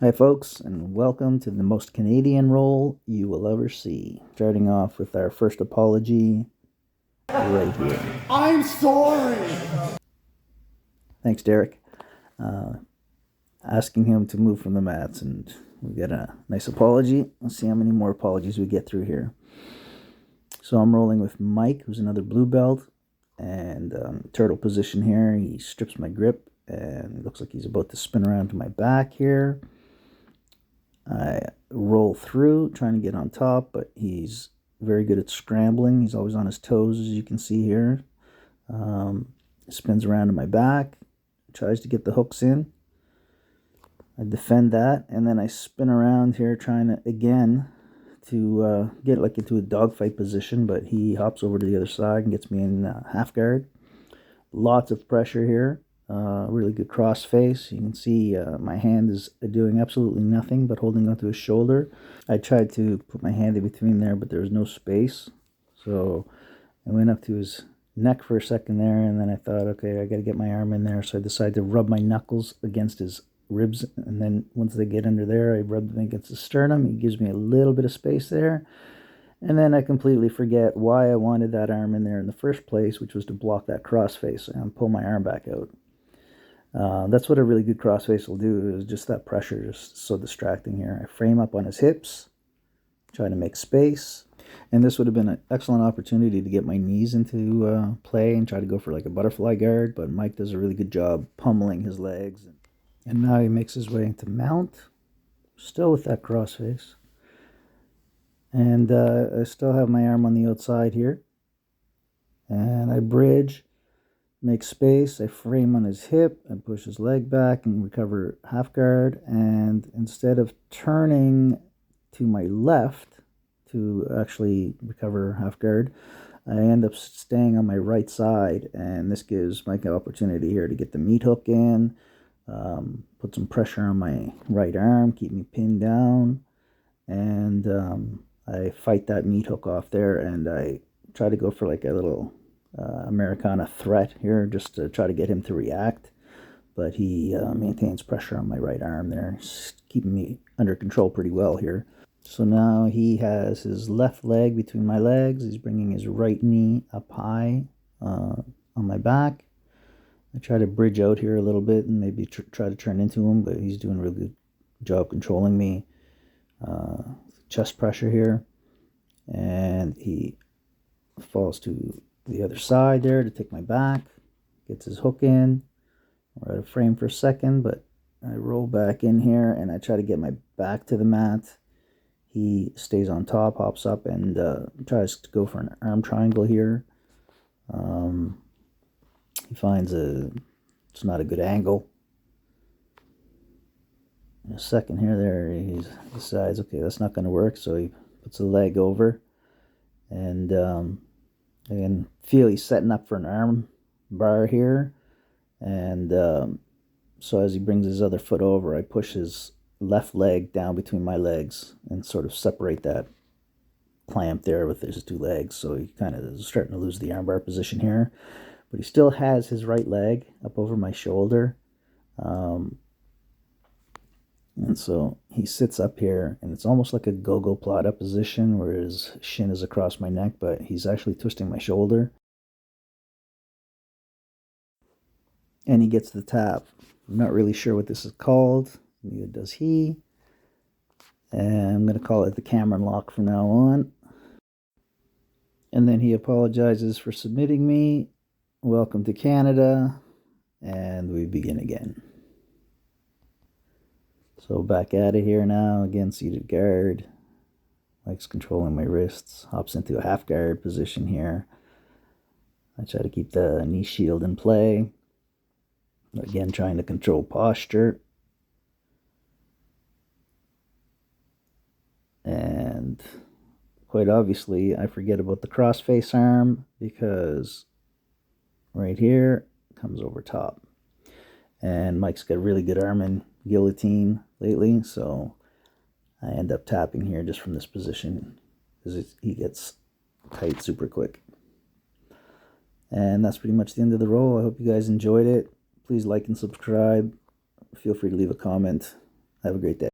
Hi folks, and welcome to the most Canadian roll you will ever see. Starting off with our first apology right here. I'm sorry! Thanks, Derek. Asking him to move from the mats, and we get a nice apology. Let's see how many more apologies we get through here. So I'm rolling with Mike, who's another blue belt, and turtle position here. He strips my grip, and it looks like he's about to spin around to my back here. I roll through, trying to get on top, but he's very good at scrambling. He's always on his toes, as you can see here. Spins around to my back, tries to get the hooks in. I defend that, and then I spin around here, trying to, again, to get like into a dogfight position, but he hops over to the other side and gets me in half guard. Lots of pressure here. Really good cross face. You can see my hand is doing absolutely nothing but holding onto his shoulder. I tried to put my hand in between there, but there was no space. So I went up to his neck for a second there, and then I thought, okay, I got to get my arm in there. So I decided to rub my knuckles against his ribs, and then once they get under there, I rub them against the sternum. He gives me a little bit of space there. And then I completely forget why I wanted that arm in there in the first place, which was to block that crossface and pull my arm back out. That's what a really good crossface will do, is just that pressure, just so distracting here. I frame up on his hips, try to make space. And this would have been an excellent opportunity to get my knees into play and try to go for like a butterfly guard, but Mike does a really good job pummeling his legs. And now he makes his way into mount, still with that crossface. And I still have my arm on the outside here. And I bridge, make space, I frame on his hip, I push his leg back and recover half guard. And instead of turning to my left to actually recover half guard, I end up staying on my right side. And this gives Mike an opportunity here to get the meat hook in, put some pressure on my right arm, keep me pinned down. And I fight that meat hook off there, and I try to go for like a little Americana threat here, just to try to get him to react. But he maintains pressure on my right arm there, keeping me under control pretty well here. So now he has his left leg between my legs. He's bringing his right knee up high on my back. I try to bridge out here a little bit and maybe try to turn into him, but he's doing a really good job controlling me. Chest pressure here, and he falls to the other side there to take my back, gets his hook in. We're out of frame for a second, but I roll back in here and I try to get my back to the mat. He stays on top, hops up, and tries to go for an arm triangle here. He finds it's not a good angle. In a second here, he decides, okay, that's not going to work, so he puts a leg over, and I can feel he's setting up for an arm bar here. And so as he brings his other foot over, I push his left leg down between my legs and sort of separate that clamp there with his two legs. So he kind of is starting to lose the armbar position here, but he still has his right leg up over my shoulder. And so he sits up here, and it's almost like a go-go plata position where his shin is across my neck, but he's actually twisting my shoulder. And he gets the tap. I'm not really sure what this is called. Neither does he. And I'm going to call it the Cameron lock from now on. And then he apologizes for submitting me. Welcome to Canada. And we begin again. So back out of here now, again, seated guard. Mike's controlling my wrists, hops into a half guard position here. I try to keep the knee shield in play. Again, trying to control posture. And quite obviously, I forget about the crossface arm, because right here comes over top. And Mike's got really good arm in guillotine lately, so I end up tapping here just from this position because he gets tight super quick. And that's pretty much the end of the roll. I hope you guys enjoyed it. Please like and subscribe. Feel free to leave a comment. Have a great day.